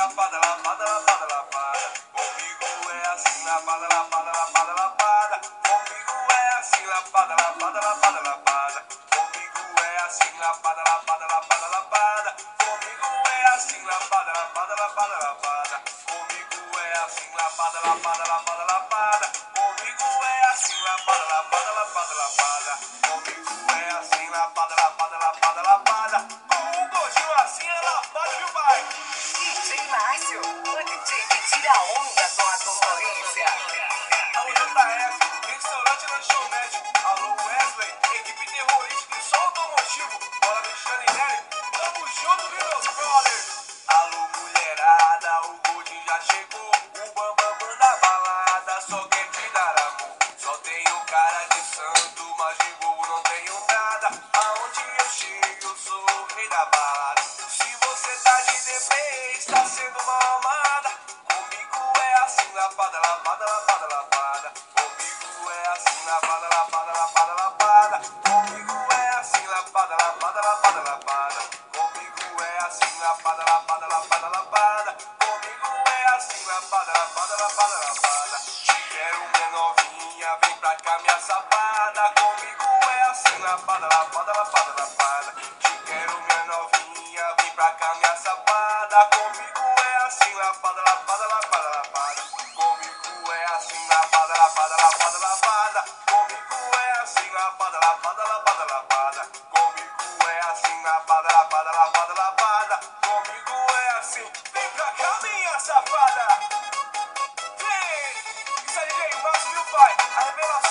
lapada, lapada, lapada, lapada. Comigo é assim, lapada, lapada, lapada, lapada. Comigo é assim, lapada, lapada, lapada, lapada. Comigo é assim, lapada, lapada, lapada, lapada. Comigo é assim, lapada, lapada, lapada, lapada. Comigo é assim, lapada, lapada, lapada, lapada. Comigo é assim, lapada, lapada, lapada, lapada. Comigo é assim, lapada, lapada, lapada, lapada. Com um gordinho assim é lapada, viu, pai? DJ Márcio, o DJ que tira onda com a concorrência. Alô, JS, restaurante lanchonete. Alô, Wesley, equipe terrorista de som automotivo. Bora, Michele Nelly, tamo junto, viu, meus brothers? Alô, mulherada, o Goldinho já chegou. O bambambam da balada só quer te dar amor. Só tenho cara de santo, mas de bobo não tenho nada. Aonde eu chego, eu sou o rei da balada. Se você tá de deprê, está sendo mal amada. Comigo é assim, lapada, lapada, lapada, lapada. Comigo é assim, lapada, lapada, lapada, lapada. Comigo é assim, lapada, lapada, lapada, lapada. Comigo é assim, lapada, lapada, lapada, lapada. Comigo é assim, lapada, lapada, lapada, lapada. Te quero, minha novinha, vem pra cá, minha safada. Comigo é assim, lapada, lapada, lapada, lapada. Te quero, minha novinha, vem pra cá, minha safada. Comigo é assim, lapada, lapada, lapada, lapada. Comigo é assim, lapada, lapada, lapada, lapada. Comigo é assim, lapada, lapada, lapada, lapada. Comigo é assim, lapada, lapada, lapada, lapada. Comigo é assim, vem pra cá, minha safada. Vem! Isso aí, DJ Márcio, viu, pai? A revelação.